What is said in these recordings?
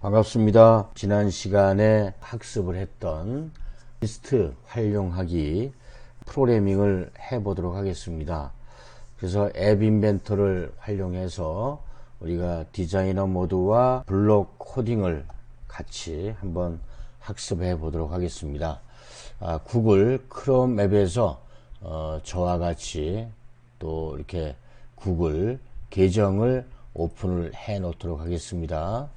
반갑습니다. 지난 시간에 학습을 했던 리스트 활용하기 프로그래밍을 해보도록 하겠습니다. 그래서 앱 인벤터를 활용해서 우리가 디자이너 모드와 블록 코딩을 같이 한번 학습해 보도록 하겠습니다. 구글 크롬 앱에서 저와 같이 또 이렇게 구글 계정을 오픈을 해 놓도록 하겠습니다.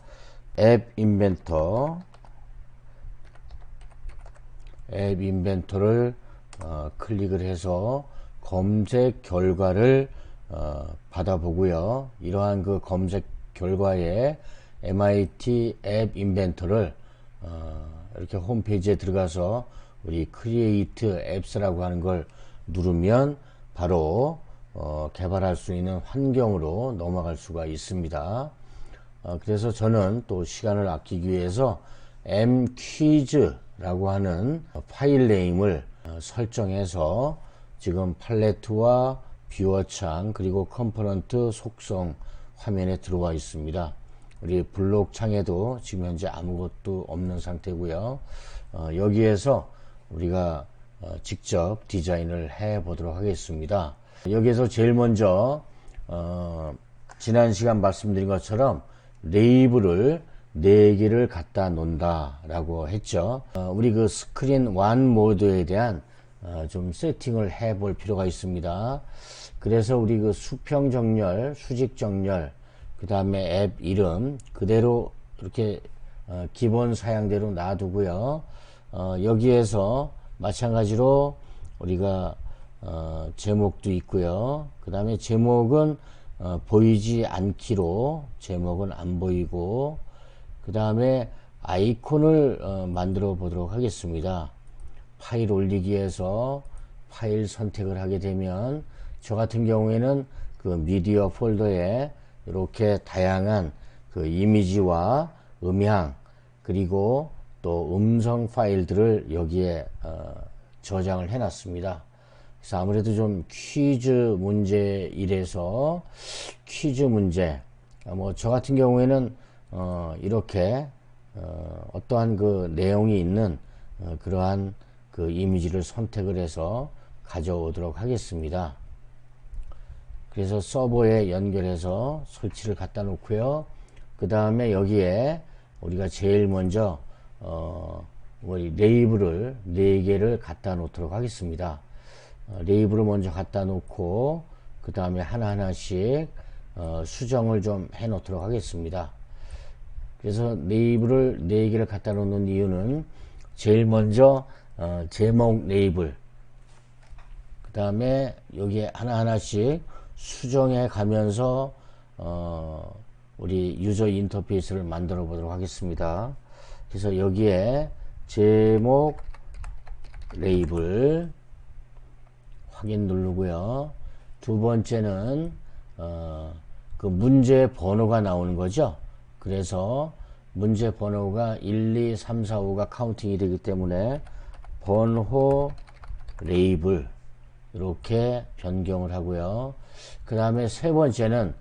앱 인벤터를 클릭을 해서 검색 결과를 받아보고요. 이러한 그 검색 결과에 MIT 앱 인벤터를 이렇게 홈페이지에 들어가서 우리 크리에이트 앱스라고 하는 걸 누르면 바로 개발할 수 있는 환경으로 넘어갈 수가 있습니다. 그래서 저는 또 시간을 아끼기 위해서 mQuiz라고 하는 파일 네임을 설정해서 지금 팔레트와 뷰어창 그리고 컴포넌트 속성 화면에 들어와 있습니다. 우리 블록 창에도 지금 현재 아무것도 없는 상태고요. 여기에서 우리가 직접 디자인을 해 보도록 하겠습니다. 여기에서 제일 먼저 지난 시간 말씀드린 것처럼 레이블을 4개를 갖다 놓는다 라고 했죠. 우리 그 스크린 1 모드에 대한 좀 세팅을 해 볼 필요가 있습니다. 그래서 우리 그 수평 정렬, 수직 정렬, 그 다음에 앱 이름 그대로 이렇게 기본 사양대로 놔두고요. 여기에서 마찬가지로 우리가 제목도 있고요. 그 다음에 제목은 보이지 않기로 제목은 안 보이고, 그 다음에 아이콘을 만들어 보도록 하겠습니다. 파일 올리기에서 파일 선택을 하게 되면 저 같은 경우에는 그 미디어 폴더에 이렇게 다양한 그 이미지와 음향 그리고 또 음성 파일들을 여기에 저장을 해 놨습니다. 그래서 아무래도 좀 퀴즈 문제 이래서 퀴즈 문제 뭐 저 같은 경우에는 이렇게 어떠한 그 내용이 있는 그러한 그 이미지를 선택을 해서 가져오도록 하겠습니다. 그래서 서버에 연결해서 설치를 갖다 놓고요. 그 다음에 여기에 우리가 제일 먼저 레이블을 4개를 갖다 놓도록 하겠습니다. 레이블을 먼저 갖다 놓고 그 다음에 하나하나씩 수정을 좀 해 놓도록 하겠습니다. 그래서 레이블을 4개를 갖다 놓는 이유는 제일 먼저 제목 레이블 그 다음에 여기에 하나하나씩 수정해 가면서 우리 유저 인터페이스를 만들어 보도록 하겠습니다. 그래서 여기에 제목 레이블 확인 누르고요. 두 번째는 그 문제 번호가 나오는 거죠. 그래서 문제 번호가 1, 2, 3, 4, 5가 카운팅이 되기 때문에 번호 레이블 이렇게 변경을 하고요. 그 다음에 세 번째는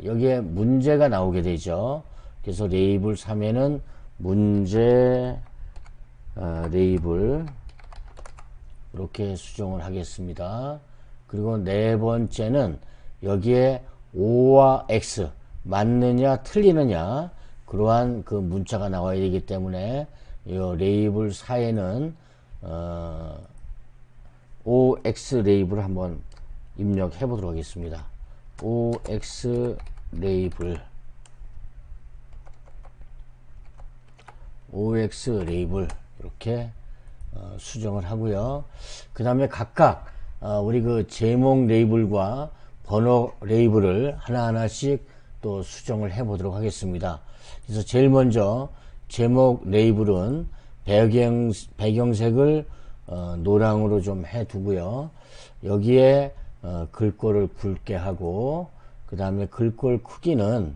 여기에 문제가 나오게 되죠. 그래서 레이블 3에는 문제 레이블 이렇게 수정을 하겠습니다. 그리고 네 번째는 여기에 O와 X 맞느냐 틀리느냐 그러한 그 문자가 나와야 되기 때문에 이 레이블 4에는 OX 레이블을 한번 입력해 보도록 하겠습니다. OX 레이블 이렇게 수정을 하고요. 그 다음에 각각 우리 그 제목 레이블과 번호 레이블을 하나하나씩 또 수정을 해 보도록 하겠습니다. 그래서 제일 먼저 제목 레이블은 배경색을 노랑으로 좀 해 두고요. 여기에 글꼴을 굵게 하고 그 다음에 글꼴 크기는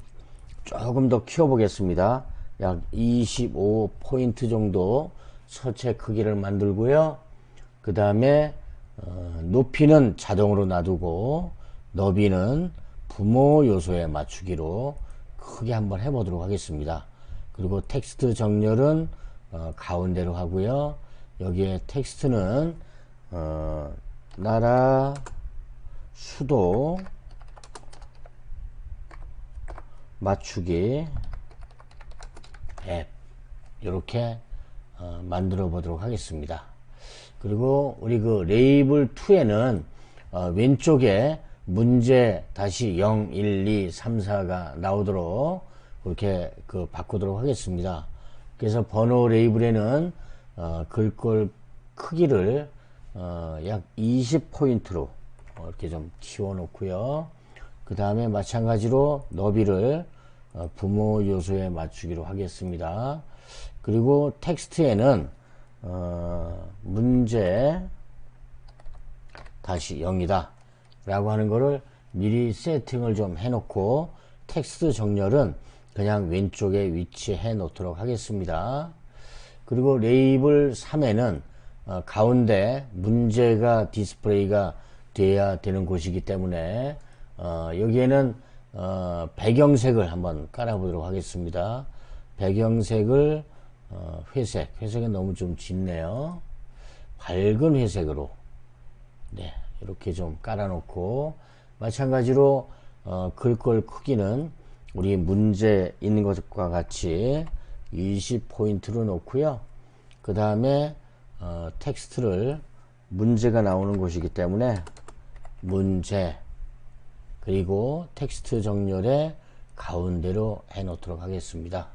조금 더 키워 보겠습니다. 약 25포인트 정도 서체 크기를 만들고요. 그 다음에 높이는 자동으로 놔두고 너비는 부모 요소에 맞추기로 크게 한번 해보도록 하겠습니다. 그리고 텍스트 정렬은 가운데로 하고요. 여기에 텍스트는 나라, 수도, 맞추기, 앱 이렇게 만들어 보도록 하겠습니다. 그리고 우리 그 레이블 2에는 왼쪽에 문제 다시 0, 1, 2, 3, 4가 나오도록 그렇게 바꾸도록 하겠습니다. 그래서 번호 레이블에는 글꼴 크기를 약 20포인트로 이렇게 좀 키워 놓고요. 그 다음에 마찬가지로 너비를 부모 요소에 맞추기로 하겠습니다. 그리고 텍스트에는 문제 다시 0이다 라고 하는 거를 미리 세팅을 좀 해놓고 텍스트 정렬은 그냥 왼쪽에 위치해 놓도록 하겠습니다. 그리고 레이블 3에는 가운데 문제가 디스플레이가 돼야 되는 곳이기 때문에 여기에는 배경색을 한번 깔아보도록 하겠습니다. 배경색을 회색이 너무 좀 짙네요. 밝은 회색으로 네, 이렇게 좀 깔아놓고 마찬가지로 글꼴 크기는 우리 문제 있는 것과 같이 20포인트로 놓고요. 그 다음에 텍스트를 문제가 나오는 곳이기 때문에 문제 그리고 텍스트 정렬의 가운데로 해 놓도록 하겠습니다.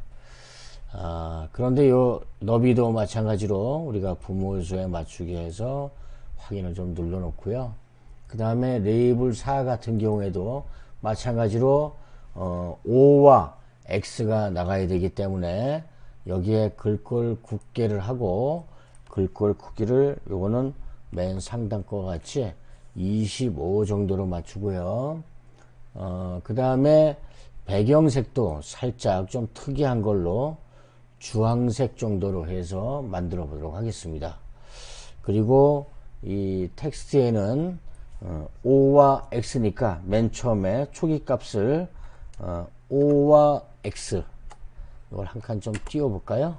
그런데 요 너비도 마찬가지로 우리가 부모 요소에 맞추기 해서 확인을 좀 눌러 놓고요. 그 다음에 레이블 4 같은 경우에도 마찬가지로 O와 X가 나가야 되기 때문에 여기에 글꼴 굵게를 하고 글꼴 크기를 요거는 맨 상단 거 같이 25 정도로 맞추고요. 그 다음에 배경색도 살짝 좀 특이한 걸로 주황색 정도로 해서 만들어 보도록 하겠습니다. 그리고 이 텍스트에는 O와 X니까 맨 처음에 초기 값을 O와 X 이걸 한 칸 좀 띄워 볼까요?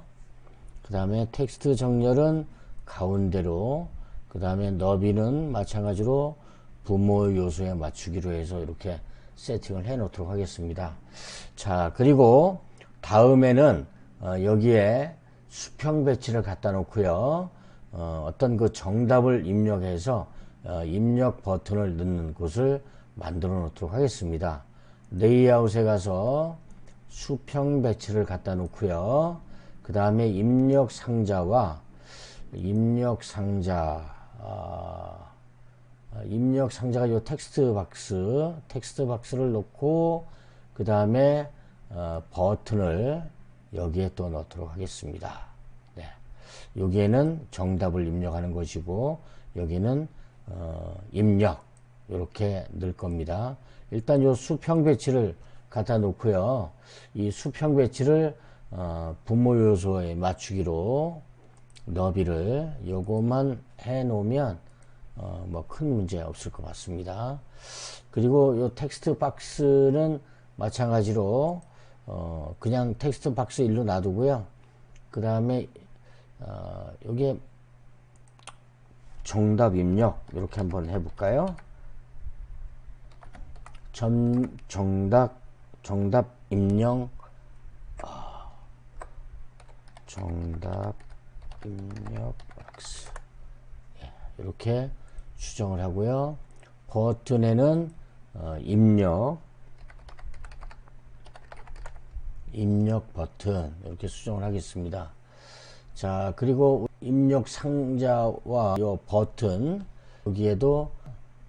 그 다음에 텍스트 정렬은 가운데로 그 다음에 너비는 마찬가지로 부모 요소에 맞추기로 해서 이렇게 세팅을 해 놓도록 하겠습니다. 자, 그리고 다음에는 여기에 수평 배치를 갖다 놓고요. 어떤 그 정답을 입력해서 입력 버튼을 넣는 곳을 만들어 놓도록 하겠습니다. 레이아웃에 가서 수평 배치를 갖다 놓고요. 그 다음에 입력 상자와 입력 상자가 요 텍스트 박스를 놓고 그 다음에 버튼을 여기에 또 넣도록 하겠습니다. 네. 여기에는 정답을 입력하는 것이고 여기는 입력 이렇게 넣을 겁니다. 일단 요 수평 배치를 갖다 놓고요. 이 수평 배치를 부모 요소에 맞추기로 너비를 요것만 해 놓으면 뭐 큰 문제 없을 것 같습니다. 그리고 요 텍스트 박스는 마찬가지로 그냥 텍스트 박스 일로 놔두고요. 그 다음에 여기에 정답 입력 이렇게 한번 해볼까요? 정답 입력 정답 입력 박스 이렇게 수정을 하고요. 버튼에는 입력 버튼 이렇게 수정을 하겠습니다. 자, 그리고 입력 상자와 이 버튼 여기에도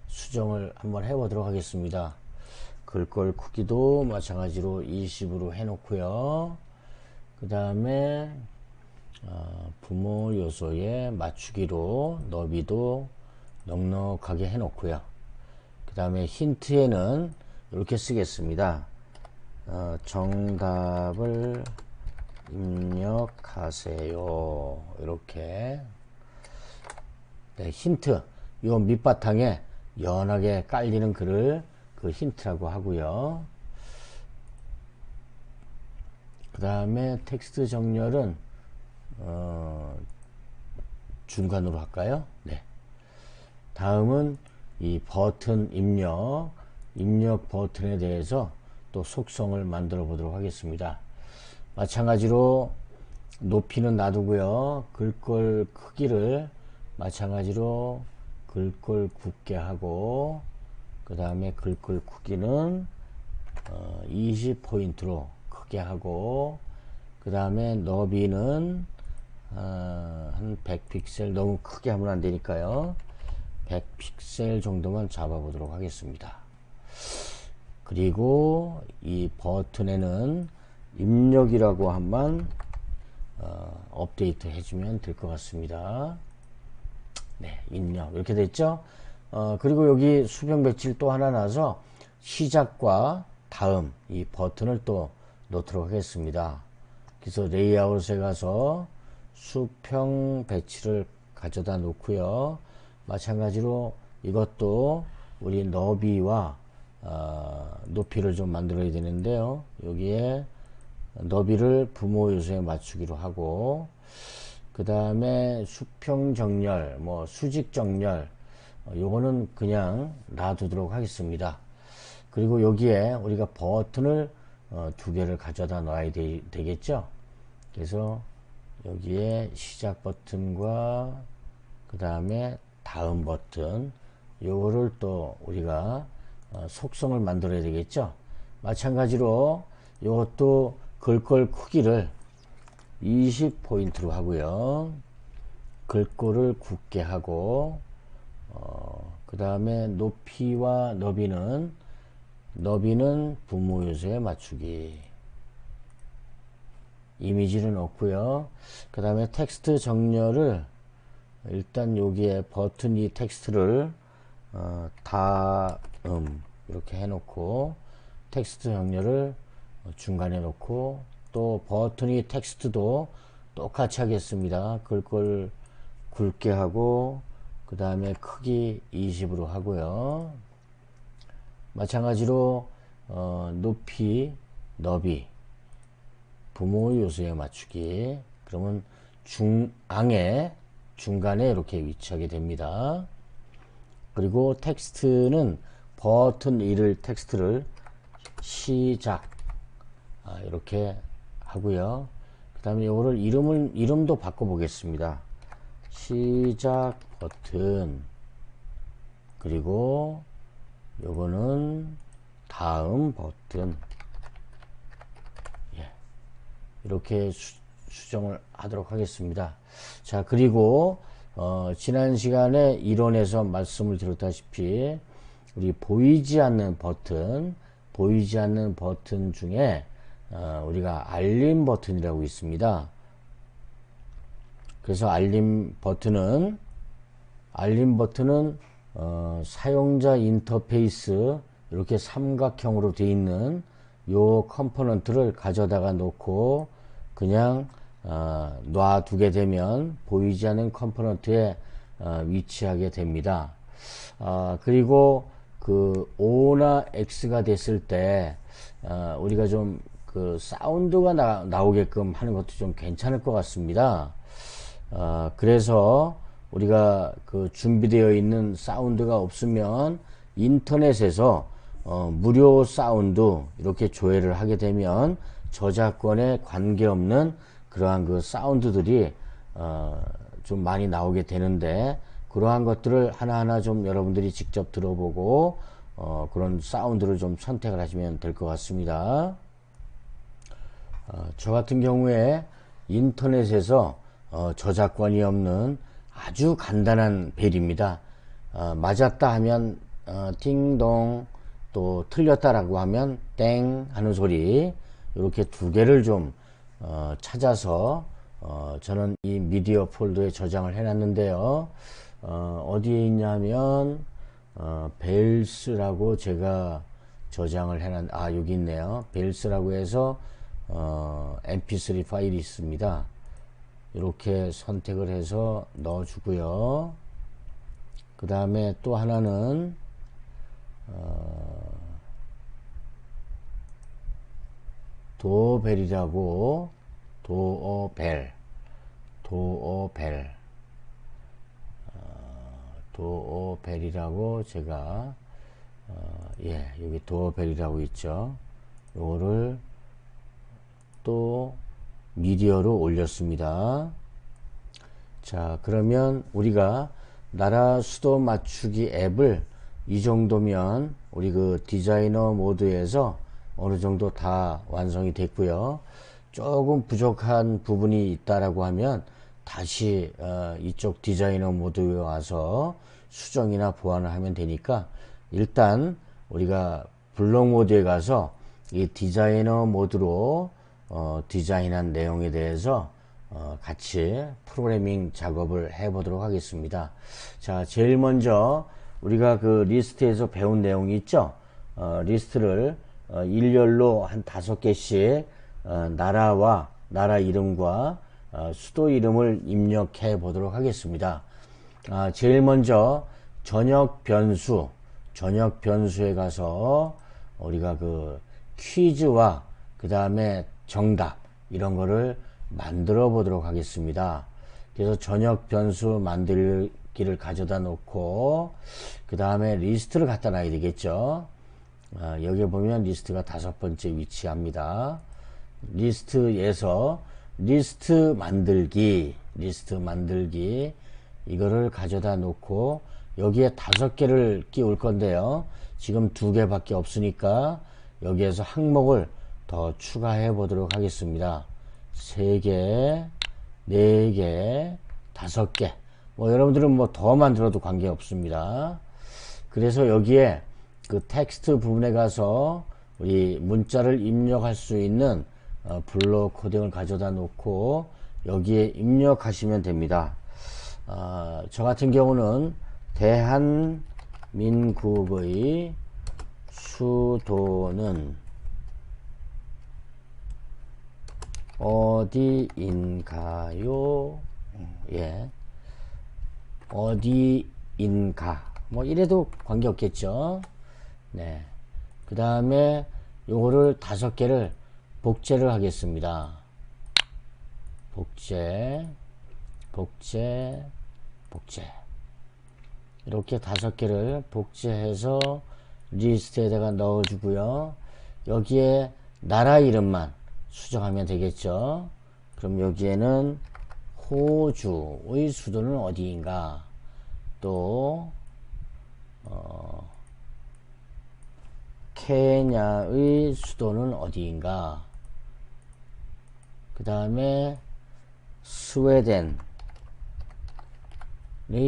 수정을 한번 해보도록 하겠습니다. 글꼴 크기도 마찬가지로 20으로 해놓고요. 그 다음에 부모 요소에 맞추기로 너비도 넉넉하게 해놓고요. 그 다음에 힌트에는 이렇게 쓰겠습니다. 정답을 입력하세요. 이렇게 네, 힌트 요 밑바탕에 연하게 깔리는 글을 그 힌트라고 하고요. 그 다음에 텍스트 정렬은 중간으로 할까요? 네. 다음은 이 버튼 입력 버튼에 대해서 또 속성을 만들어 보도록 하겠습니다. 마찬가지로 높이는 놔두고요. 글꼴 크기를 마찬가지로 글꼴 굵게 하고, 그 다음에 글꼴 크기는 20포인트로 크게 하고, 그 다음에 너비는 한 100픽셀, 너무 크게 하면 안 되니까요. 100픽셀 정도만 잡아 보도록 하겠습니다. 그리고 이 버튼에는 입력이라고 한번 업데이트 해주면 될 것 같습니다. 네, 입력 이렇게 됐죠. 그리고 여기 수평 배치를 또 하나 놔서 시작과 다음 이 버튼을 또 넣도록 하겠습니다. 그래서 레이아웃에 가서 수평 배치를 가져다 놓고요. 마찬가지로 이것도 우리 너비와 높이를 좀 만들어야 되는데요. 여기에 너비를 부모 요소에 맞추기로 하고, 그 다음에 수평 정렬, 뭐 수직 정렬, 요거는 그냥 놔두도록 하겠습니다. 그리고 여기에 우리가 버튼을 두 개를 가져다 놔야 되겠죠. 그래서 여기에 시작 버튼과 그 다음에 다음 버튼, 요거를 또 우리가 속성을 만들어야 되겠죠. 마찬가지로 이것도 글꼴 크기를 20포인트로 하고요. 글꼴을 굵게 하고, 그 다음에 높이와 너비는 부모 요소에 맞추기. 이미지를 넣고요. 그 다음에 텍스트 정렬을 일단 여기에 버튼 이 텍스트를 다음 이렇게 해놓고, 텍스트 정렬을 중간에 놓고, 또 버튼이 텍스트도 똑같이 하겠습니다. 글꼴 굵게 하고, 그 다음에 크기 20으로 하고요. 마찬가지로 높이, 너비, 부모 요소에 맞추기. 그러면 중간에 이렇게 위치하게 됩니다. 그리고 텍스트는 버튼 1을 텍스트를 시작 이렇게 하고요. 그 다음에 이거를 이름도 바꿔 보겠습니다. 시작 버튼, 그리고 요거는 다음 버튼. 예, 이렇게 수정을 하도록 하겠습니다. 자, 그리고 지난 시간에 이론에서 말씀을 드렸다시피 우리 보이지 않는 버튼 중에 우리가 알림 버튼이라고 있습니다. 그래서 알림 버튼은 사용자 인터페이스 이렇게 삼각형으로 되어 있는 요 컴포넌트를 가져다가 놓고 그냥 놔두게 되면 보이지 않는 컴포넌트에 위치하게 됩니다. 그리고 그 O나 X가 됐을 때 우리가 좀 그 사운드가 나오게끔 하는 것도 좀 괜찮을 것 같습니다. 그래서 우리가 그 준비되어 있는 사운드가 없으면 인터넷에서 무료 사운드 이렇게 조회를 하게 되면 저작권에 관계없는 그러한 그 사운드들이 좀 많이 나오게 되는데, 그러한 것들을 하나하나 좀 여러분들이 직접 들어보고 그런 사운드를 좀 선택을 하시면 될 것 같습니다. 저 같은 경우에 인터넷에서 저작권이 없는 아주 간단한 벨입니다. 맞았다 하면 띵동, 또 틀렸다라고 하면 땡 하는 소리, 이렇게 두 개를 좀 찾아서 저는 이 미디어 폴더에 저장을 해 놨는데요. 어디에 있냐면 벨스라고 제가 저장을 해놨, 여기 있네요. 벨스라고 해서 mp3 파일이 있습니다. 이렇게 선택을 해서 넣어 주고요. 그 다음에 또 하나는, 도어벨이라고, 도어벨, 도어벨, 도어벨이라고 제가 예, 여기 도어벨이라고 있죠. 요거를 또 미디어로 올렸습니다. 자, 그러면 우리가 나라 수도 맞추기 앱을 이 정도면 우리 그 디자이너 모드에서 어느 정도 다 완성이 됐고요. 조금 부족한 부분이 있다라고 하면 다시 이쪽 디자이너 모드에 와서 수정이나 보완을 하면 되니까 일단 우리가 블록 모드에 가서 이 디자이너 모드로 디자인한 내용에 대해서 같이 프로그래밍 작업을 해 보도록 하겠습니다. 자, 제일 먼저 우리가 그 리스트에서 배운 내용이 있죠. 리스트를 일렬로 한 5개씩 나라와 나라 이름과 수도 이름을 입력해 보도록 하겠습니다. 제일 먼저 전역 변수에 가서 우리가 그 퀴즈와 그 다음에 정답 이런 거를 만들어 보도록 하겠습니다. 그래서 전역 변수 만들기를 가져다 놓고 그 다음에 리스트를 갖다 놔야 되겠죠. 여기 보면 리스트가 5번째 위치합니다. 리스트에서 리스트 만들기 이거를 가져다 놓고 여기에 5개를 끼울 건데요. 지금 2개밖에 없으니까 여기에서 항목을 더 추가해 보도록 하겠습니다. 3개, 4개, 5개. 뭐 여러분들은 뭐 더 만들어도 관계 없습니다. 그래서 여기에 그 텍스트 부분에 가서 우리 문자를 입력할 수 있는 블록 코딩을 가져다 놓고 여기에 입력하시면 됩니다. 저 같은 경우는 대한민국의 수도는 어디인가요? 예. 어디인가. 뭐 이래도 관계없겠죠. 네. 그 다음에 요거를 5개를 복제를 하겠습니다. 복제. 이렇게 5개를 복제해서 리스트에다가 넣어주고요. 여기에 나라 이름만 수정하면 되겠죠. 그럼 여기에는 호주의 수도는 어디인가, 또 케냐의 수도는 어디인가, 그 다음에 스웨덴의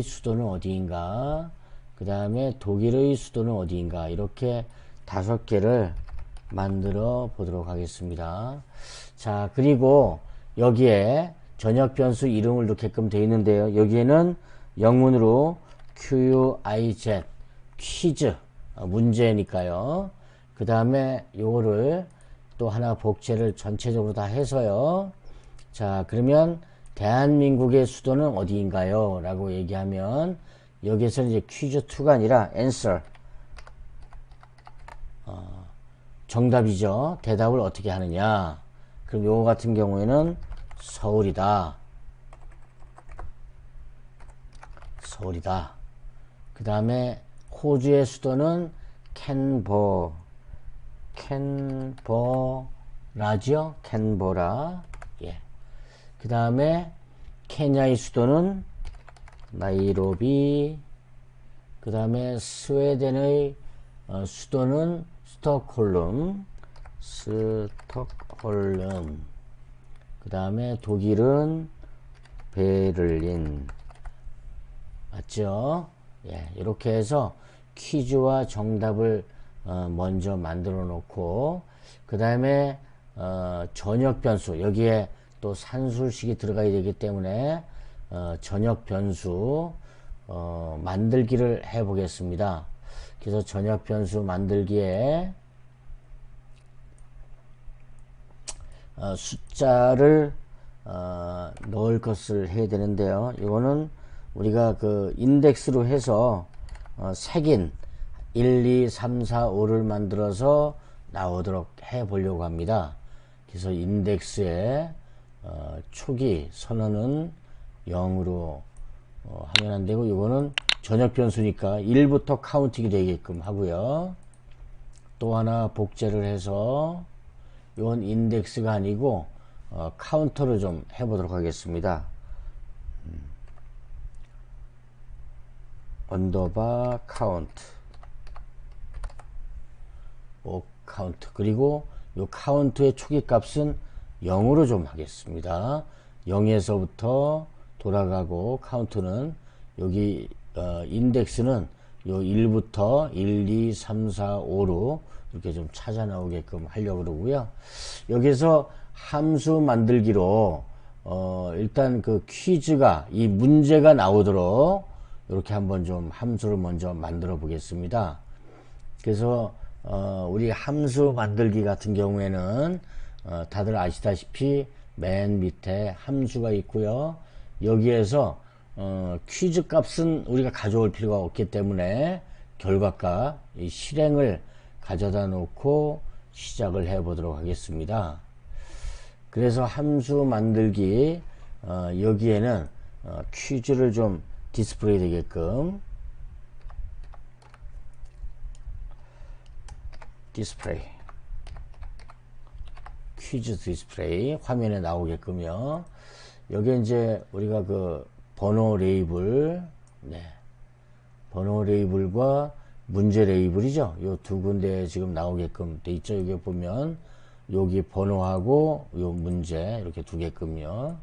수도는 어디인가, 그 다음에 독일의 수도는 어디인가, 이렇게 5개를 만들어 보도록 하겠습니다. 자, 그리고 여기에 전역 변수 이름을 넣게끔 되어 있는데요. 여기에는 영문으로 QUIZ 퀴즈 문제니까요. 그 다음에 요거를 또 하나 복제를 전체적으로 다 해서요. 자, 그러면 대한민국의 수도는 어디인가요? 라고 얘기하면 여기에서는 이제 퀴즈 2가 아니라 answer 정답이죠. 대답을 어떻게 하느냐. 그럼 요거 같은 경우에는 서울이다. 그 다음에 호주의 수도는 캔버라죠. 캔버라. 예. 그 다음에 케냐의 수도는 나이로비. 그 다음에 스웨덴의 수도는 스톡홀름. 그 다음에 독일은 베를린. 맞죠? 예, 이렇게 해서 퀴즈와 정답을 먼저 만들어 놓고, 그 다음에 전역 변수, 여기에 또 산술식이 들어가야 되기 때문에 전역 변수 만들기를 해 보겠습니다. 그래서 전역 변수 만들기에 숫자를 넣을 것을 해야 되는데요. 이거는 우리가 그 인덱스로 해서 색인 1, 2, 3, 4, 5를 만들어서 나오도록 해 보려고 합니다. 그래서 인덱스의 초기 선언은 0으로 하면 안 되고, 이거는 전역 변수니까 1부터 카운팅이 되게끔 하고요. 또 하나 복제를 해서 이건 인덱스가 아니고 카운터를 좀 해보도록 하겠습니다. 언더바 카운트, 카운트. 그리고 이 카운트의 초기 값은 0으로 좀 하겠습니다. 0에서부터 돌아가고, 카운트는 여기 인덱스는 요 1부터 1, 2, 3, 4, 5로 이렇게 좀 찾아 나오게끔 하려고 그러고요. 여기서 함수 만들기로 일단 그 퀴즈가, 이 문제가 나오도록 이렇게 한번 좀 함수를 먼저 만들어 보겠습니다. 그래서 우리 함수 만들기 같은 경우에는 다들 아시다시피 맨 밑에 함수가 있고요. 여기에서 퀴즈 값은 우리가 가져올 필요가 없기 때문에 결과값, 이 실행을 가져다 놓고 시작을 해 보도록 하겠습니다. 그래서 함수 만들기, 여기에는 퀴즈를 좀 디스플레이 되게끔, 디스플레이, 퀴즈 디스플레이 화면에 나오게끔요. 여기 이제 우리가 그 번호 레이블, 네, 번호 레이블과 문제 레이블이죠. 요 두 군데 지금 나오게끔 돼 있죠. 여기 보면 여기 번호하고 요 문제 이렇게 두게끔요.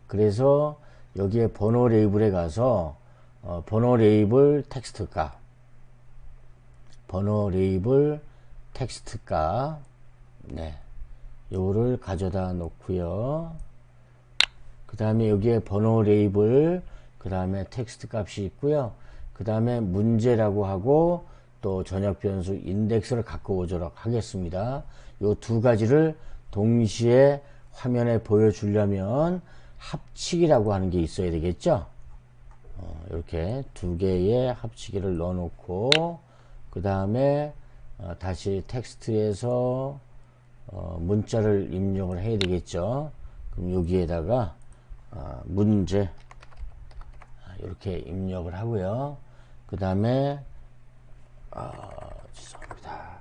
그래서 여기에 번호 레이블에 가서 번호 레이블 텍스트 값, 번호 레이블 텍스트 값, 네, 요거를 가져다 놓고요. 그 다음에 여기에 번호 레이블, 그 다음에 텍스트 값이 있고요. 그 다음에 문제라고 하고 또 전역 변수 인덱스를 갖고 오도록 하겠습니다. 요 두 가지를 동시에 화면에 보여주려면 합치기라고 하는 게 있어야 되겠죠. 이렇게 두 개의 합치기를 넣어 놓고, 그 다음에 다시 텍스트에서 문자를 입력을 해야 되겠죠. 그럼 여기에다가 문제 이렇게 입력을 하고요. 그 다음에 죄송합니다.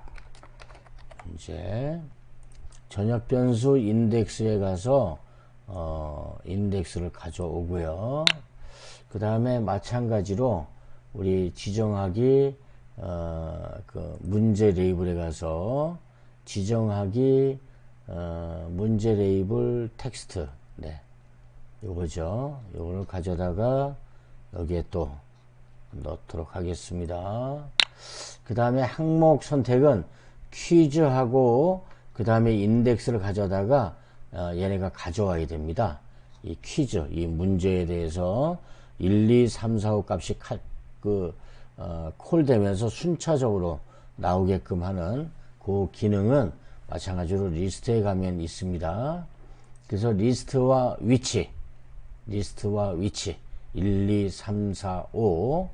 문제 전역 변수 인덱스에 가서 인덱스를 가져오고요. 그 다음에 마찬가지로 우리 지정하기 그 문제 레이블에 가서 지정하기 문제 레이블 텍스트, 네, 요거죠. 요거를 가져다가 여기에 또 넣도록 하겠습니다. 그 다음에 항목 선택은 퀴즈하고 그 다음에 인덱스를 가져다가 얘네가 가져와야 됩니다. 이 퀴즈, 이 문제에 대해서 1, 2, 3, 4, 5 값이 콜되면서 순차적으로 나오게끔 하는 그 기능은 마찬가지로 리스트에 가면 있습니다. 그래서 리스트와 위치 1, 2, 3, 4, 5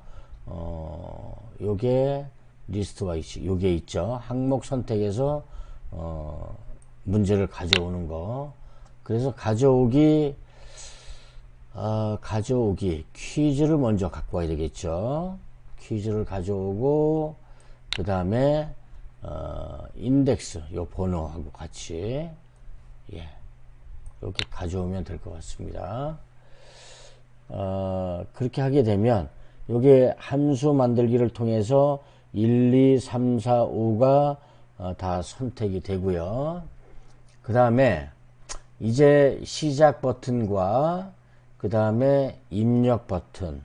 요게 리스트와 위치, 요게 있죠. 항목 선택에서 문제를 가져오는 거. 그래서 가져오기 퀴즈를 먼저 갖고 와야 되겠죠. 퀴즈를 가져오고 그 다음에 인덱스 요 번호하고 같이 이렇게 가져오면 될 것 같습니다. 그렇게 하게 되면 요게 함수 만들기를 통해서 1, 2, 3, 4, 5가 다 선택이 되고요. 그 다음에 이제 시작 버튼과 그 다음에 입력 버튼,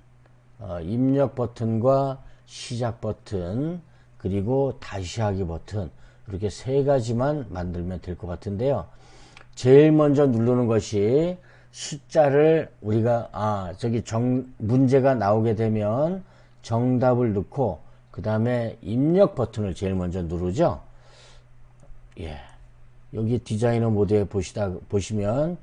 입력 버튼과 시작 버튼, 그리고 다시 하기 버튼, 이렇게 세 가지만 만들면 될 것 같은데요. 제일 먼저 누르는 것이 숫자를 우리가 문제가 나오게 되면 정답을 넣고 그 다음에 입력 버튼을 제일 먼저 누르죠. 예, 여기 디자이너 모드에 보시면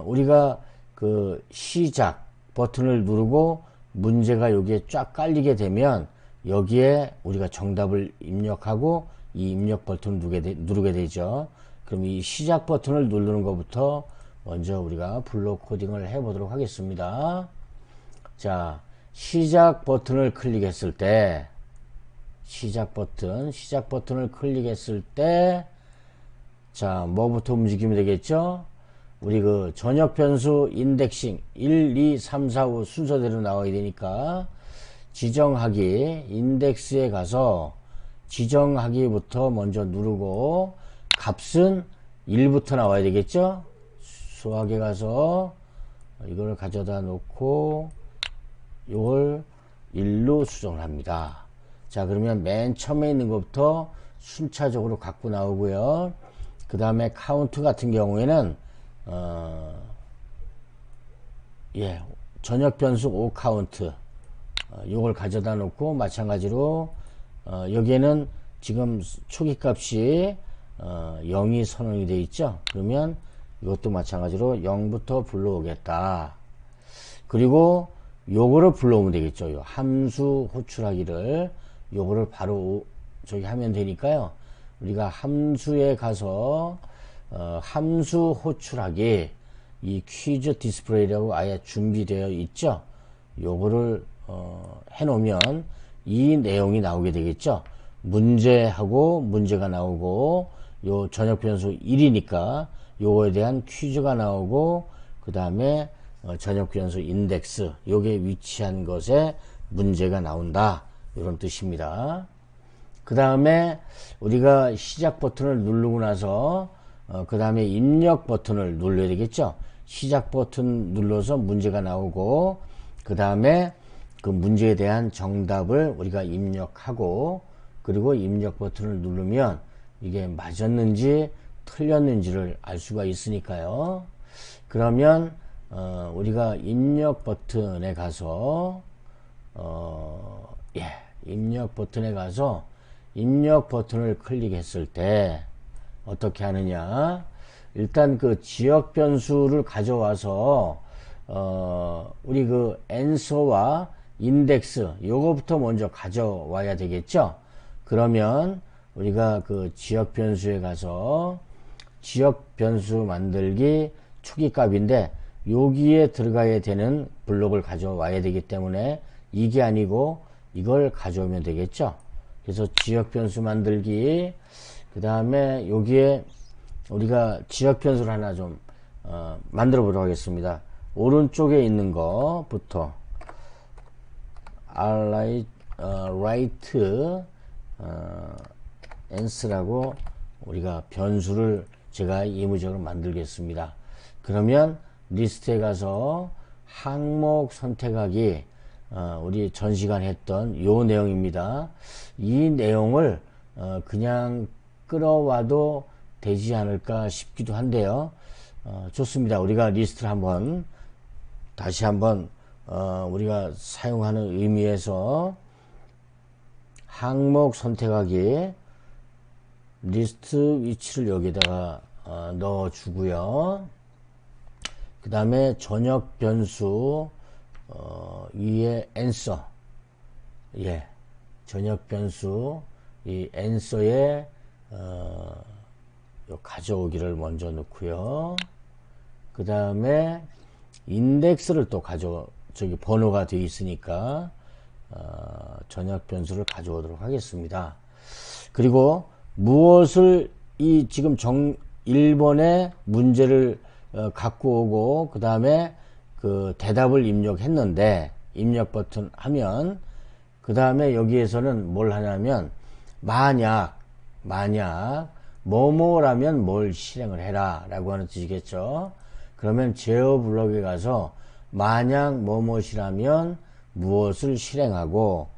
우리가 그 시작 버튼을 누르고 문제가 여기에 쫙 깔리게 되면 여기에 우리가 정답을 입력하고 이 입력 버튼을 누르게 되죠. 그럼 이 시작 버튼을 누르는 것부터 먼저 우리가 블록 코딩을 해 보도록 하겠습니다. 자, 시작 버튼을 클릭했을 때, 시작 버튼을 클릭했을 때, 자, 뭐부터 움직이면 되겠죠? 우리 그 전역 변수 인덱싱 1, 2, 3, 4, 5 순서대로 나와야 되니까 지정하기 인덱스에 가서 지정하기부터 먼저 누르고 값은 1부터 나와야 되겠죠? 수학에 가서 이걸 가져다 놓고 이걸 1로 수정을 합니다. 자, 그러면 맨 처음에 있는 것부터 순차적으로 갖고 나오고요. 그 다음에 카운트 같은 경우에는 전역 변수 5 카운트 요걸 가져다 놓고 마찬가지로 여기에는 지금 초기 값이 0이 선언이 되어 있죠. 그러면 이것도 마찬가지로 0부터 불러오겠다. 그리고 요거를 불러오면 되겠죠. 요 함수 호출하기를 요거를 바로 저기 하면 되니까요. 우리가 함수에 가서 함수 호출하기 이 퀴즈 디스플레이라고 아예 준비되어 있죠. 요거를 해 놓으면 이 내용이 나오게 되겠죠. 문제하고 문제가 나오고 요 전역 변수 1이니까 요거에 대한 퀴즈가 나오고 그 다음에 전역 변수 인덱스 요게 위치한 것에 문제가 나온다 이런 뜻입니다. 그 다음에 우리가 시작 버튼을 누르고 나서 그 다음에 입력 버튼을 눌러야 되겠죠. 시작 버튼 눌러서 문제가 나오고 그 다음에 그 문제에 대한 정답을 우리가 입력하고 그리고 입력 버튼을 누르면 이게 맞았는지 틀렸는지를 알 수가 있으니까요. 그러면 우리가 입력 버튼에 가서 입력 버튼에 가서 입력 버튼을 클릭했을 때 어떻게 하느냐, 일단 그 지역 변수를 가져와서 우리 그 answer와 인덱스 요거부터 먼저 가져와야 되겠죠. 그러면 우리가 그 지역 변수에 가서 지역 변수 만들기 초기 값인데 여기에 들어가야 되는 블록을 가져와야 되기 때문에 이게 아니고 이걸 가져오면 되겠죠. 그래서 지역 변수 만들기 그 다음에 여기에 우리가 지역 변수를 하나 좀 만들어 보도록 하겠습니다. 오른쪽에 있는 거부터 write ans라고 우리가 변수를 제가 예무적으로 만들겠습니다. 그러면 리스트에 가서 항목 선택하기 우리 전 시간 했던 요 내용입니다. 이 내용을 그냥 끌어와도 되지 않을까 싶기도 한데요. 좋습니다. 우리가 리스트를 한번 다시 한번 우리가 사용하는 의미에서 항목 선택하기 리스트 위치를 여기다가 넣어 주고요. 그 다음에 전역 변수 위에 answer 전역 변수 이 answer에 가져오기를 먼저 넣고요. 그 다음에 인덱스를 또 저기 번호가 되어 있으니까 전역 변수를 가져오도록 하겠습니다. 그리고 무엇을 이 지금 1번의 문제를 갖고 오고 그 다음에 그 대답을 입력했는데 입력 버튼 하면 그 다음에 여기에서는 뭘 하냐면 만약 뭐뭐라면 뭘 실행을 해라 라고 하는 뜻이겠죠. 그러면 제어 블럭에 가서 만약 뭐뭇이라면 무엇을 실행하고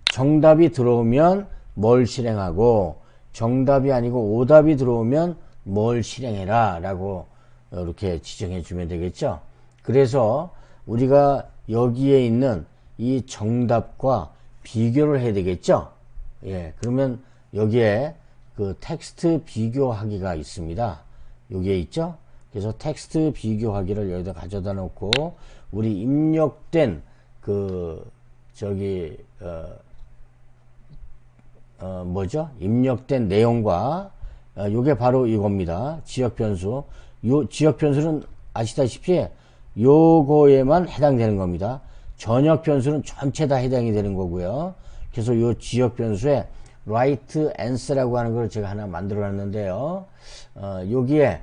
정답이 들어오면 뭘 실행하고 정답이 아니고 오답이 들어오면 뭘 실행해라 라고 이렇게 지정해 주면 되겠죠. 그래서 우리가 여기에 있는 이 정답과 비교를 해야 되겠죠. 그러면 여기에 그 텍스트 비교하기가 있습니다. 여기에 있죠. 그래서 텍스트 비교하기를 여기다 가져다 놓고 우리 입력된 그 저기 입력된 내용과 요게 바로 이겁니다. 지역 변수. 요 지역 변수는 아시다시피 요거에만 해당되는 겁니다. 전역 변수는 전체 다 해당이 되는 거고요. 그래서 요 지역 변수에 right answer라고 하는 걸 제가 하나 만들어 놨는데요. 여기에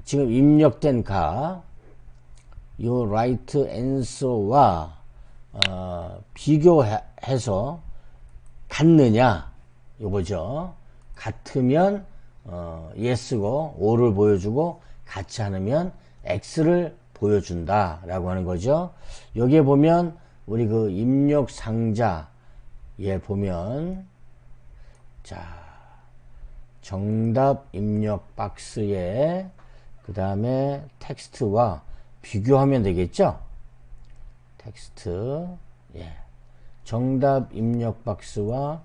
지금 입력된 요 right answer와 비교해서 같느냐 요거죠. 같으면 yes고 o를 보여주고 같지 않으면 x를 보여준다 라고 하는 거죠. 여기에 보면 우리 그 입력 상자에 보면 자 정답 입력 박스에 그 다음에 텍스트와 비교하면 되겠죠. 텍스트 정답 입력 박스와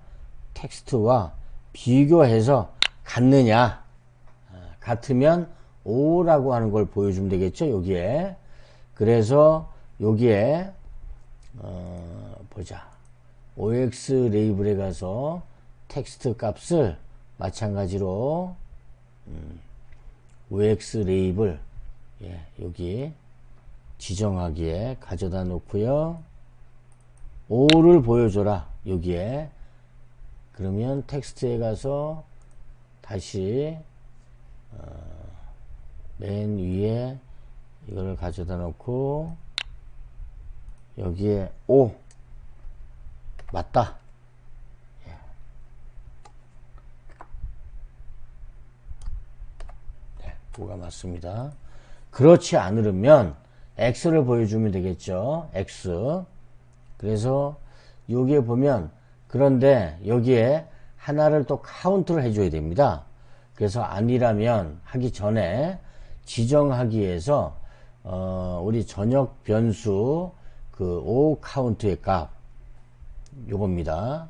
텍스트와 비교해서 같느냐 같으면 O라고 하는 걸 보여주면 되겠죠. 여기에 그래서 여기에 보자 OX 레이블에 가서 텍스트 값을 마찬가지로 OX 레이블 여기 지정하기에 가져다 놓고요. O를 보여줘라 여기에 그러면 텍스트에 가서 다시 맨 위에 이거를 가져다 놓고 여기에 O 맞다 O가 맞습니다. 그렇지 않으면 X를 보여주면 되겠죠. X 그래서 여기에 보면 그런데 여기에 하나를 또 카운트를 해줘야 됩니다. 그래서 아니라면 하기 전에 지정하기에서 우리 전역 변수 그 O 카운트의 값 요겁니다.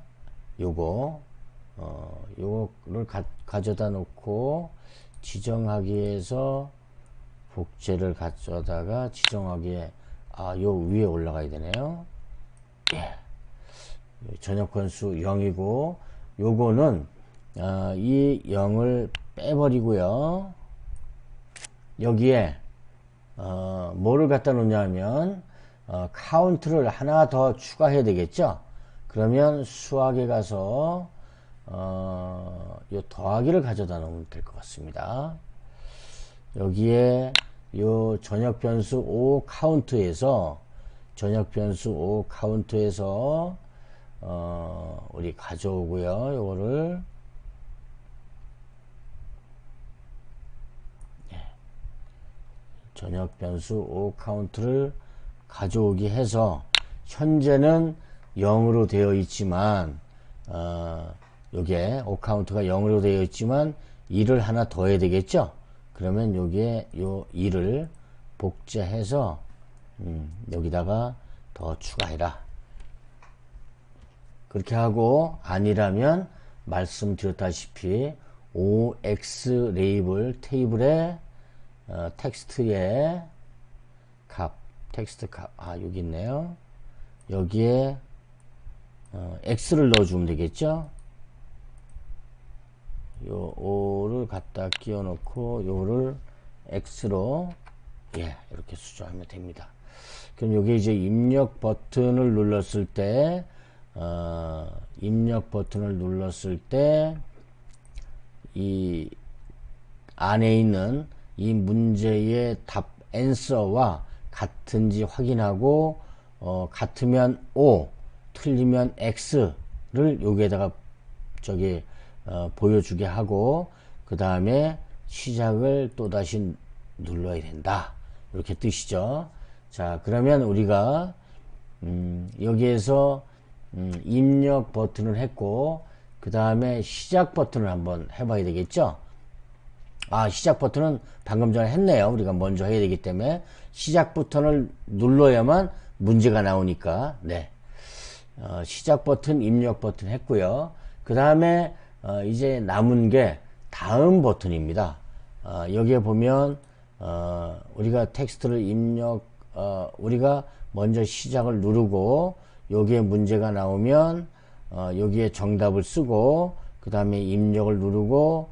요거를 가져다 놓고 지정하기에서 복제를 가져다가 지정하기에 요 위에 올라가야 되네요. 전역 변수 0이고 요거는 이 0을 빼버리고요. 여기에 뭐를 갖다 놓냐 하면 카운트를 하나 더 추가해야 되겠죠. 그러면 수학에 가서 요 더하기를 가져다 놓으면 될 것 같습니다. 여기에 요 전역 변수 O 카운트에서 우리 가져오고요. 요거를 전역 변수 O 카운트를 가져오기 해서 현재는 0으로 되어 있지만 요게 O 카운트가 0으로 되어 있지만 2를 하나 더 해야 되겠죠. 그러면 여기에 요 2를 복제해서 여기다가 더 추가해라. 그렇게 하고 아니라면 말씀드렸다시피 OX 레이블 테이블에 텍스트의 텍스트 값 여기 있네요. 여기에 X를 넣어주면 되겠죠. 요 O를 갖다 끼워 놓고 요를 X로 이렇게 수정하면 됩니다. 그럼 여기 이제 입력 버튼을 눌렀을 때 이 안에 있는 이 문제의 답 앤서와 같은지 확인하고 같으면 O 틀리면 X를 여기에다가 보여주게 하고 그 다음에 시작을 또다시 눌러야 된다 이렇게 뜻이죠. 자 그러면 우리가 여기에서 입력 버튼을 했고 그 다음에 시작 버튼을 한번 해봐야 되겠죠. 시작 버튼은 방금 전에 했네요. 우리가 먼저 해야 되기 때문에 시작 버튼을 눌러야만 문제가 나오니까 시작 버튼 입력 버튼 했고요. 그 다음에 이제 남은 게 다음 버튼입니다. 여기에 보면 우리가 텍스트를 우리가 먼저 시작을 누르고 여기에 문제가 나오면 여기에 정답을 쓰고 그 다음에 입력을 누르고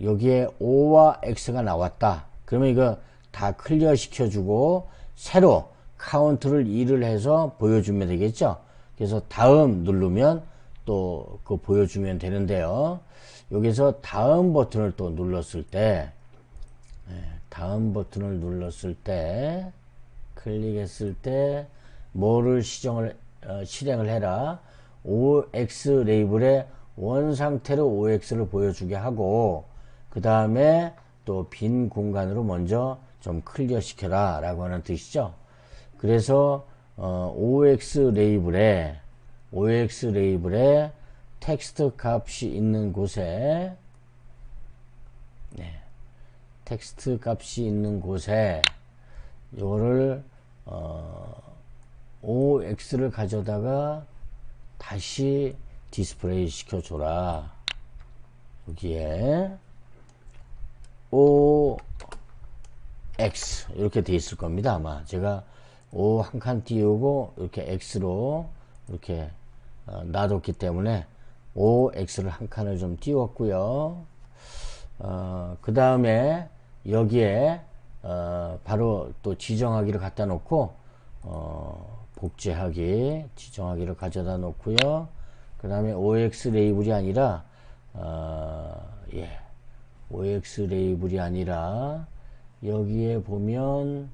여기에 O와 X가 나왔다. 그러면 이거 다 클리어 시켜주고 새로 카운트를 2를 해서 보여주면 되겠죠. 그래서 다음 누르면 또 그거 보여주면 되는데요. 여기서 다음 버튼을 또 눌렀을 때, 다음 버튼을 눌렀을 때, 클릭했을 때, 뭐를 실행을 해라. OX 레이블에 원 상태로 OX를 보여주게 하고, 그 다음에 또 빈 공간으로 먼저 좀 클리어 시켜라 라고 하는 뜻이죠. 그래서 OX 레이블에 텍스트 값이 있는 곳에 텍스트 값이 있는 곳에 이거를 OX를 가져다가 다시 디스플레이 시켜줘라. 여기에 OX 이렇게 돼 있을 겁니다. 아마 제가 O 한 칸 띄우고 이렇게 X로 이렇게 놔뒀기 때문에 OX를 한 칸을 좀 띄웠고요. 그 다음에 여기에 바로 또 지정하기를 갖다 놓고 복제하기 지정하기를 가져다 놓고요. 그 다음에 OX 레이블이 아니라 OX 레이블이 아니라 여기에 보면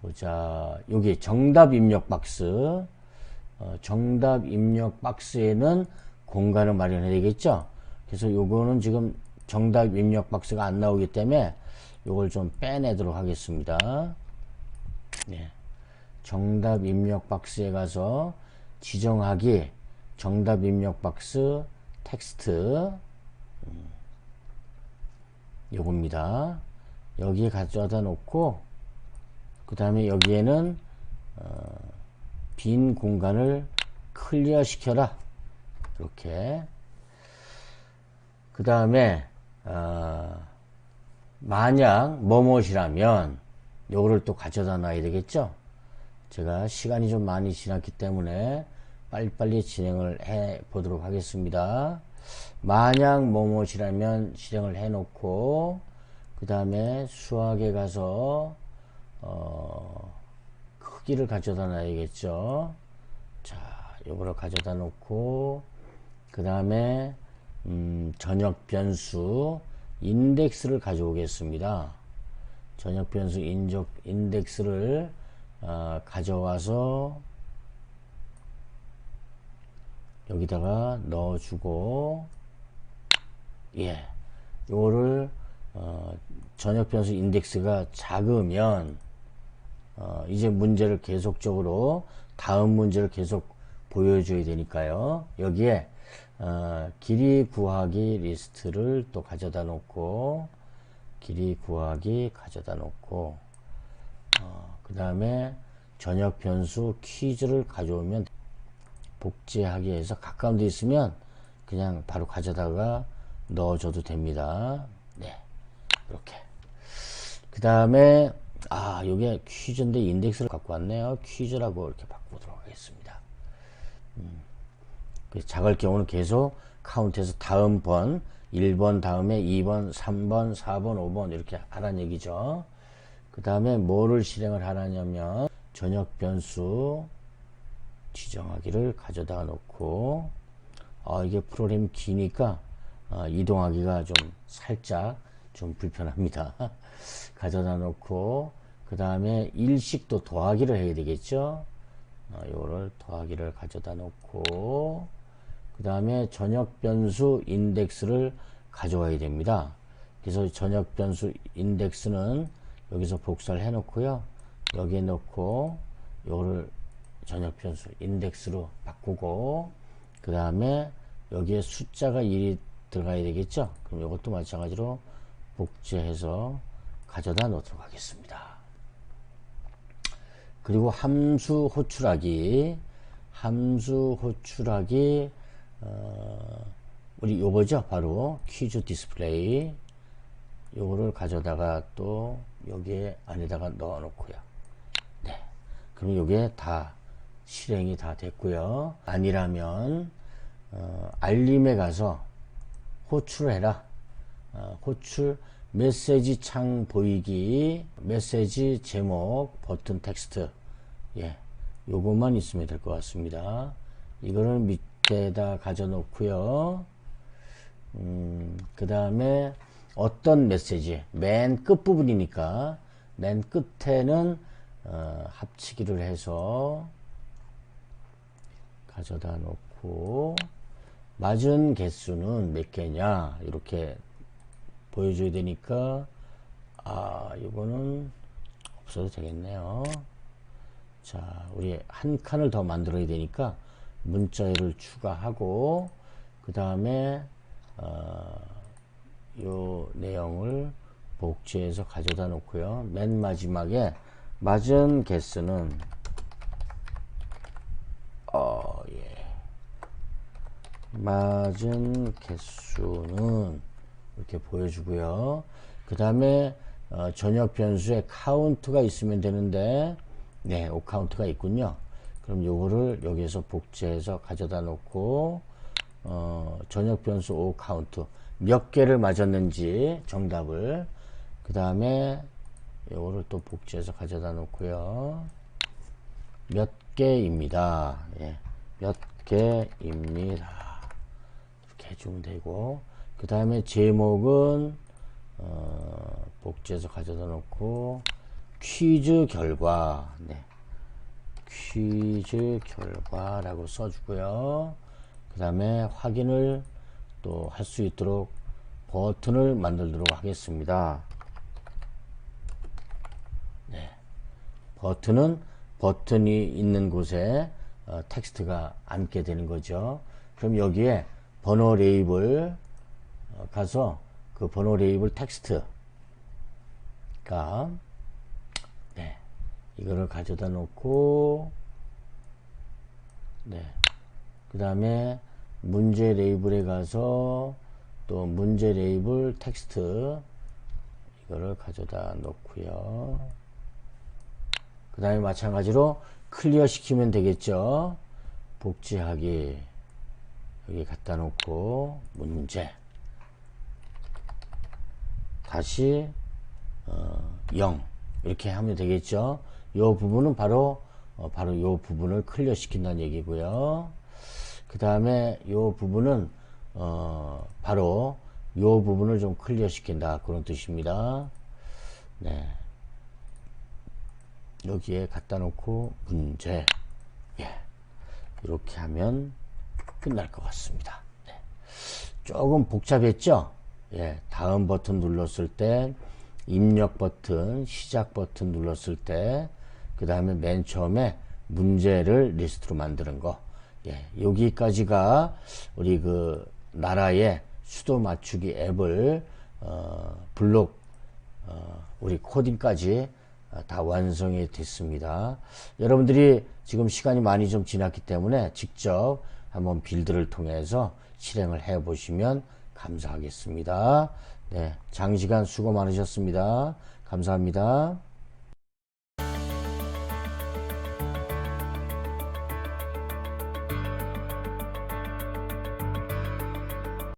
보자, 여기 정답 입력 박스, 정답 입력 박스에는 공간을 마련해야 되겠죠. 그래서 요거는 지금 정답 입력 박스가 안 나오기 때문에 요걸 좀 빼내도록 하겠습니다. 정답 입력 박스에 가서 지정하기 정답 입력 박스 텍스트 요겁니다. 여기에 가져다 놓고 그 다음에 여기에는 빈 공간을 클리어 시켜라. 이렇게. 그 다음에 만약 뭐뭇이라면 요거를 또 가져다 놔야 되겠죠. 제가 시간이 좀 많이 지났기 때문에 빨리빨리 진행을 해 보도록 하겠습니다. 만약 뭐뭇이라면 실행을 해 놓고 그 다음에 수학에 가서 크기를 가져다 놔야겠죠. 자, 요거를 가져다 놓고 그 다음에 전역 변수 인덱스를 가져오겠습니다. 전역 변수 인덱스를 가져와서 여기다가 넣어주고 요거를 전역 변수 인덱스가 작으면 이제 문제를 계속적으로 다음 문제를 계속 보여줘야 되니까요. 여기에 길이 구하기 리스트를 또 가져다 놓고 길이 구하기 가져다 놓고 그 다음에 전역 변수 퀴즈를 가져오면 복제하기 위해서 가까운 데 있으면 그냥 바로 가져다가 넣어줘도 됩니다. 네, 이렇게. 그 다음에 요게 퀴즈인데 인덱스를 갖고 왔네요. 퀴즈라고 이렇게 바꾸도록 하겠습니다. 작을 경우는 계속 카운트해서 다음 번 1번 다음에 2번 3번 4번 5번 이렇게 하라는 얘기죠. 그 다음에 뭐를 실행을 하라냐면 전역 변수 지정하기를 가져다 놓고 이게 프로그램이 기니까 이동하기가 좀 살짝 좀 불편합니다. 가져다 놓고 그 다음에 일식도 더하기를 해야 되겠죠. 요거를 더하기를 가져다 놓고 그 다음에 전역 변수 인덱스를 가져와야 됩니다. 그래서 전역 변수 인덱스는 여기서 복사를 해 놓고요. 여기에 넣고 요거를 전역 변수 인덱스로 바꾸고 그 다음에 여기에 숫자가 1이 들어가야 되겠죠. 그럼 이것도 마찬가지로 복제해서 가져다 놓도록 하겠습니다. 그리고 함수 호출하기 우리 요거죠. 바로 퀴즈 디스플레이 요거를 가져다가 또 여기에 안에다가 넣어 놓고요. 네. 그럼 요게 다 실행이 다 됐고요. 아니라면 알림에 가서 호출해라. 호출, 메시지 창 보이기, 메시지 제목, 버튼 텍스트. 예, 요것만 있으면 될 것 같습니다. 이거를 밑에다 가져 놓고요. 그 다음에 어떤 메시지, 맨 끝부분이니까 맨 끝에는 합치기를 해서 가져다 놓고, 맞은 개수는 몇 개냐 이렇게 보여줘야 되니까, 이거는 없어도 되겠네요. 자, 우리 한 칸을 더 만들어야 되니까 문자열을 추가하고, 그 다음에 요 내용을 복제해서 가져다 놓고요. 맨 마지막에 맞은 개수는 맞은 개수는 이렇게 보여주고요. 그 다음에 전역 변수에 카운트가 있으면 되는데, 네, 5카운트가 있군요. 그럼 요거를 여기에서 복제해서 가져다 놓고, 전역 변수 5카운트 몇 개를 맞았는지 정답을, 그 다음에 요거를 또 복제해서 가져다 놓고요. 몇 개입니다. 예, 몇 개입니다. 이렇게 해주면 되고, 그 다음에 제목은 복제해서 가져다 놓고, 퀴즈 결과, 네, 퀴즈 결과라고 써주고요. 그 다음에 확인을 또 할 수 있도록 버튼을 만들도록 하겠습니다. 네, 버튼이 있는 곳에 텍스트가 앉게 되는 거죠. 그럼 여기에 번호 레이블 가서 그 번호 레이블 텍스트가, 네, 이거를 가져다 놓고, 네, 그 다음에 문제 레이블에 가서 또 문제 레이블 텍스트 이거를 가져다 놓고요. 그 다음에 마찬가지로 클리어 시키면 되겠죠. 복제하기 여기 갖다 놓고 문제 다시 0 이렇게 하면 되겠죠. 요 부분은 바로 요 부분을 클리어 시킨다는 얘기고요. 그 다음에 요 부분은 바로 요 부분을 좀 클리어 시킨다, 그런 뜻입니다. 네, 여기에 갖다 놓고 문제, 예, 이렇게 하면 끝날 것 같습니다. 네. 조금 복잡했죠? 예, 다음 버튼 눌렀을 때, 입력 버튼, 시작 버튼 눌렀을 때, 그 다음에 맨 처음에 문제를 리스트로 만드는 거, 예, 여기까지가 우리 그 나라의 수도 맞추기 앱을 블록 우리 코딩까지 다 완성이 됐습니다. 여러분들이 지금 시간이 많이 좀 지났기 때문에 직접 한번 빌드를 통해서 실행을 해 보시면 감사하겠습니다. 네, 장시간 수고 많으셨습니다. 감사합니다.